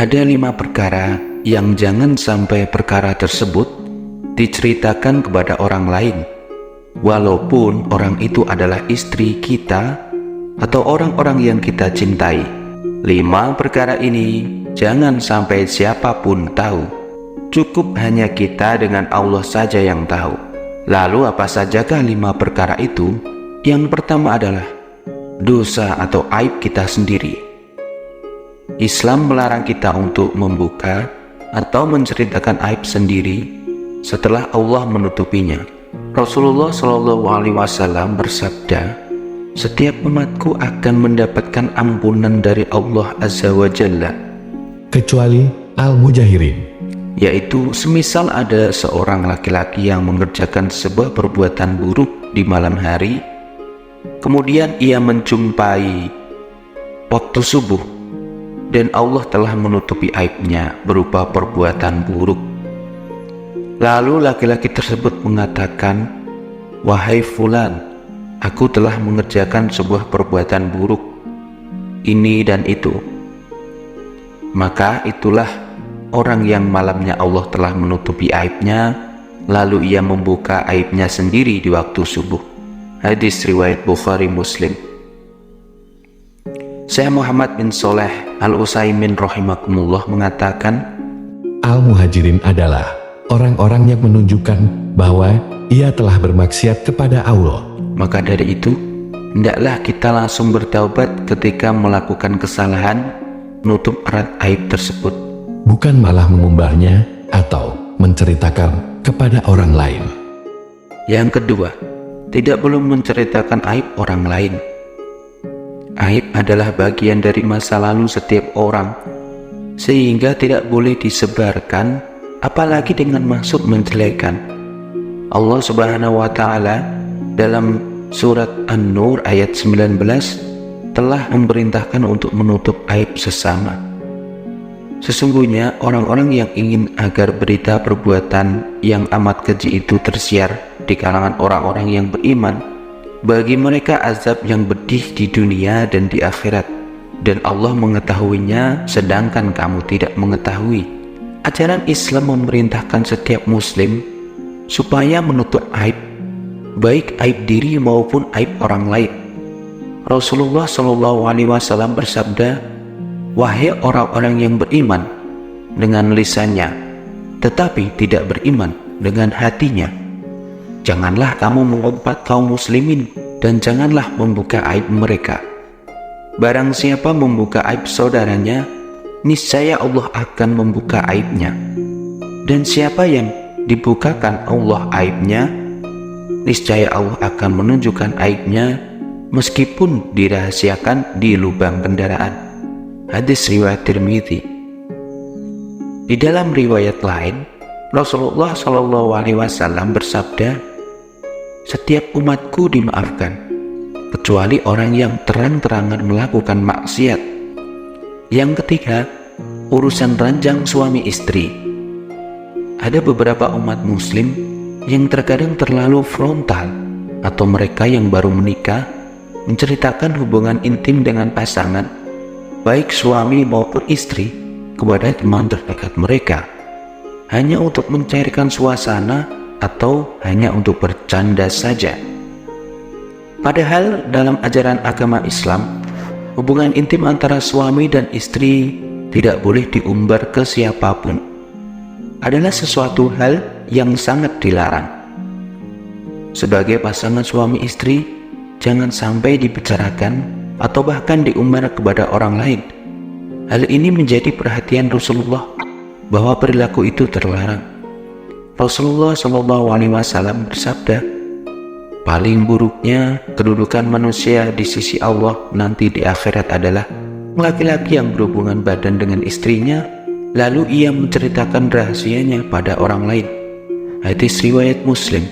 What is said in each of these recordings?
Ada 5 perkara yang jangan sampai perkara tersebut diceritakan kepada orang lain, walaupun orang itu adalah istri kita atau orang-orang yang kita cintai. 5 perkara ini jangan sampai siapapun tahu. Cukup hanya kita dengan Allah saja yang tahu. Lalu apa sajakah 5 perkara itu? Yang pertama adalah dosa atau aib kita sendiri. Islam melarang kita untuk membuka atau menceritakan aib sendiri setelah Allah menutupinya. Rasulullah SAW bersabda, "Setiap umatku akan mendapatkan ampunan dari Allah Azza wa Jalla, kecuali al-mujahirin." Yaitu semisal ada seorang laki-laki yang mengerjakan sebuah perbuatan buruk di malam hari, kemudian ia menjumpai waktu subuh dan Allah telah menutupi aibnya berupa perbuatan buruk. Lalu laki-laki tersebut mengatakan, "Wahai fulan, aku telah mengerjakan sebuah perbuatan buruk, ini dan itu." Maka itulah orang yang malamnya Allah telah menutupi aibnya, lalu ia membuka aibnya sendiri di waktu subuh. Hadis riwayat Bukhari Muslim. Saya Muhammad bin Shaleh Al-Utsaimin rahimakumullah mengatakan, Al-muhajirin adalah orang-orang yang menunjukkan bahwa ia telah bermaksiat kepada Allah. maka dari itu hendaklah kita langsung bertaubat ketika melakukan kesalahan, menutup erat aib tersebut, Bukan malah mengumbarnya atau menceritakan kepada orang lain. Yang kedua, tidak perlu menceritakan aib orang lain. Aib adalah bagian dari masa lalu setiap orang, sehingga tidak boleh disebarkan, apalagi dengan maksud menjelekan. Allah Subhanahu wa Ta'ala dalam surat An-Nur ayat 19 telah memerintahkan untuk menutup aib sesama. Sesungguhnya orang-orang yang ingin agar berita perbuatan yang amat keji itu tersiar di kalangan orang-orang yang beriman, bagi mereka azab yang pedih di dunia dan di akhirat, dan Allah mengetahuinya sedangkan kamu tidak mengetahui. Ajaran Islam memerintahkan setiap muslim supaya menutup aib, baik aib diri maupun aib orang lain. Rasulullah SAW bersabda, "Wahai orang-orang yang beriman dengan lisannya, tetapi tidak beriman dengan hatinya, janganlah kamu mengumpat kaum muslimin dan janganlah membuka aib mereka. Barang siapa membuka aib saudaranya, niscaya Allah akan membuka aibnya. Dan siapa yang dibukakan Allah aibnya, niscaya Allah akan menunjukkan aibnya meskipun dirahasiakan di lubang kendaraan." Hadis riwayat Tirmidzi. Di dalam riwayat lain, Rasulullah SAW bersabda, "Setiap umatku dimaafkan, kecuali orang yang terang-terangan melakukan maksiat." Yang ketiga, urusan ranjang suami istri. Ada beberapa umat muslim yang terkadang terlalu frontal, atau mereka yang baru menikah menceritakan hubungan intim dengan pasangan, baik suami maupun istri, kepada teman terdekat mereka, hanya untuk mencairkan suasana atau hanya untuk bercanda saja. Padahal dalam ajaran agama Islam, hubungan intim antara suami dan istri tidak boleh diumbar ke siapapun. Adalah sesuatu hal yang sangat dilarang. Sebagai pasangan suami istri, jangan sampai dibicarakan atau bahkan diumbar kepada orang lain. Hal ini menjadi perhatian Rasulullah bahwa perilaku itu terlarang. Rasulullah SAW bersabda, "Paling buruknya kedudukan manusia di sisi Allah nanti di akhirat adalah laki-laki yang berhubungan badan dengan istrinya, lalu ia menceritakan rahasianya pada orang lain." Hadis riwayat Muslim.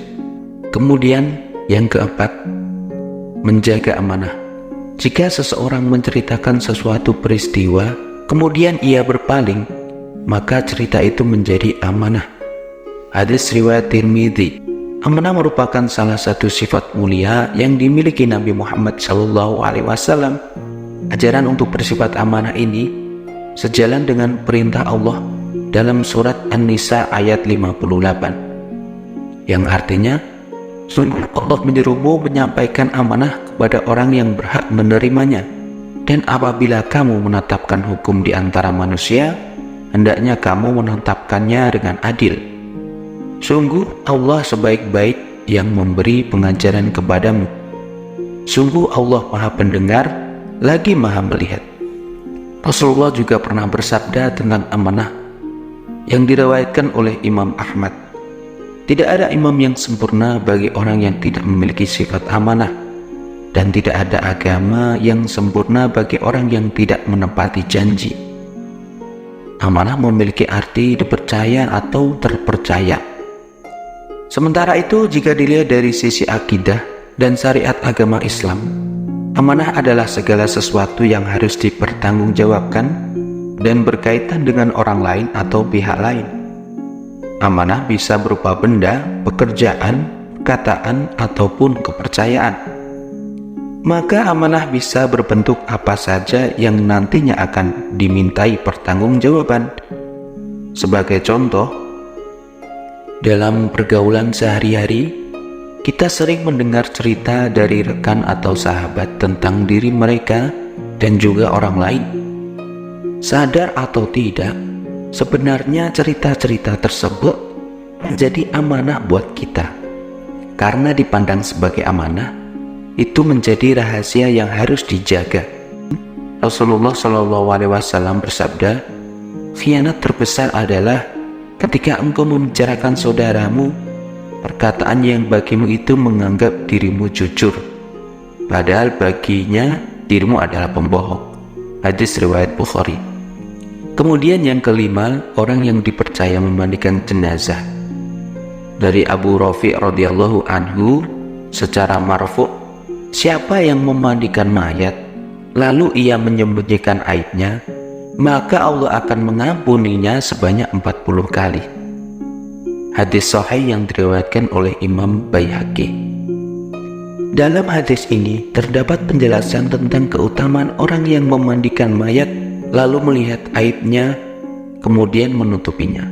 Kemudian yang keempat, menjaga amanah. Jika seseorang menceritakan sesuatu peristiwa, kemudian ia berpaling, maka cerita itu menjadi amanah. Hadis riwayat Tirmidzi. Amanah merupakan salah satu sifat mulia yang dimiliki Nabi Muhammad SAW. Ajaran untuk bersifat amanah ini sejalan dengan perintah Allah dalam surat An-Nisa ayat 58, yang artinya, sungguh Allah menyuruhmu menyampaikan amanah kepada orang yang berhak menerimanya, dan apabila kamu menetapkan hukum di antara manusia, hendaknya kamu menetapkannya dengan adil. Sungguh Allah sebaik-baik yang memberi pengajaran kepadamu. Sungguh Allah Maha Pendengar lagi Maha Melihat. Rasulullah juga pernah bersabda tentang amanah yang diriwayatkan oleh Imam Ahmad, tidak ada imam yang sempurna bagi orang yang tidak memiliki sifat amanah, dan tidak ada agama yang sempurna bagi orang yang tidak menepati janji. Amanah memiliki arti dipercaya atau terpercaya. Sementara itu, jika dilihat dari sisi akidah dan syariat agama Islam, amanah adalah segala sesuatu yang harus dipertanggungjawabkan dan berkaitan dengan orang lain atau pihak lain. Amanah bisa berupa benda, pekerjaan, perkataan, ataupun kepercayaan. Maka amanah bisa berbentuk apa saja yang nantinya akan dimintai pertanggungjawaban. Sebagai contoh, dalam pergaulan sehari-hari, kita sering mendengar cerita dari rekan atau sahabat tentang diri mereka dan juga orang lain. Sadar atau tidak, sebenarnya cerita-cerita tersebut menjadi amanah buat kita. Karena dipandang sebagai amanah, itu menjadi rahasia yang harus dijaga. Rasulullah SAW bersabda, khianat terbesar adalah ketika engkau membicarakan saudaramu perkataan yang bagimu itu menganggap dirimu jujur, padahal baginya dirimu adalah pembohong. Hadis riwayat Bukhari. Kemudian yang kelima, orang yang dipercaya memandikan jenazah. Dari Abu Rafi' radhiyallahu anhu secara marfu', siapa yang memandikan mayat lalu ia menyembunyikan aibnya, maka Allah akan mengampuninya sebanyak 40 kali. Hadis sahih yang diriwayatkan oleh Imam Baihaqi. Dalam hadis ini terdapat penjelasan tentang keutamaan orang yang memandikan mayat lalu melihat aibnya kemudian menutupinya.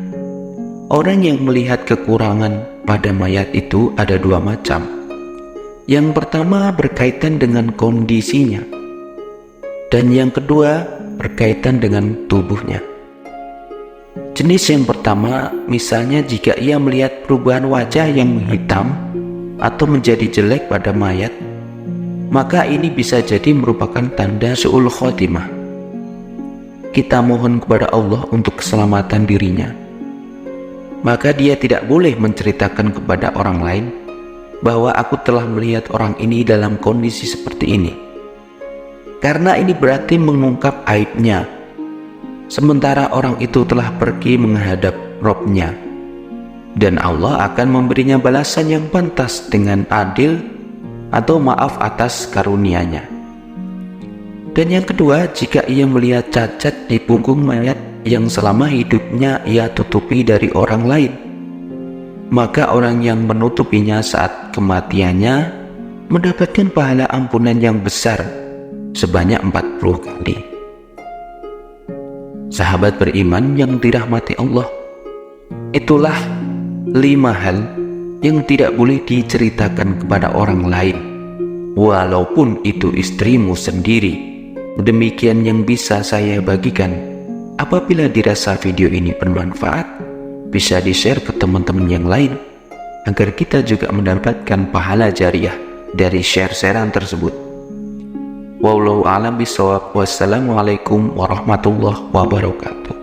Orang yang melihat kekurangan pada mayat itu ada dua macam. Yang pertama berkaitan dengan kondisinya, dan yang kedua berkaitan dengan tubuhnya. Jenis yang pertama, misalnya jika ia melihat perubahan wajah yang menghitam atau menjadi jelek pada mayat, maka ini bisa jadi merupakan tanda su'ul khotimah. Kita mohon kepada Allah untuk keselamatan dirinya, maka dia tidak boleh menceritakan kepada orang lain bahwa aku telah melihat orang ini dalam kondisi seperti ini, karena ini berarti mengungkap aibnya, sementara orang itu telah pergi menghadap Robnya, dan Allah akan memberinya balasan yang pantas dengan adil atau maaf atas karunia-Nya. Dan yang kedua, jika ia melihat cacat di punggung mayat yang selama hidupnya ia tutupi dari orang lain, maka orang yang menutupinya saat kematiannya mendapatkan pahala ampunan yang besar sebanyak 40 kali. Sahabat beriman yang dirahmati Allah, itulah 5 hal yang tidak boleh diceritakan kepada orang lain, walaupun itu istrimu sendiri. Demikian yang bisa saya bagikan. Apabila dirasa video ini bermanfaat, bisa di-share ke teman-teman yang lain, agar kita juga mendapatkan pahala jariah dari share-sharean tersebut. Wallahu a'lam bishawab. Wassalamualaikum warahmatullahi wabarakatuh.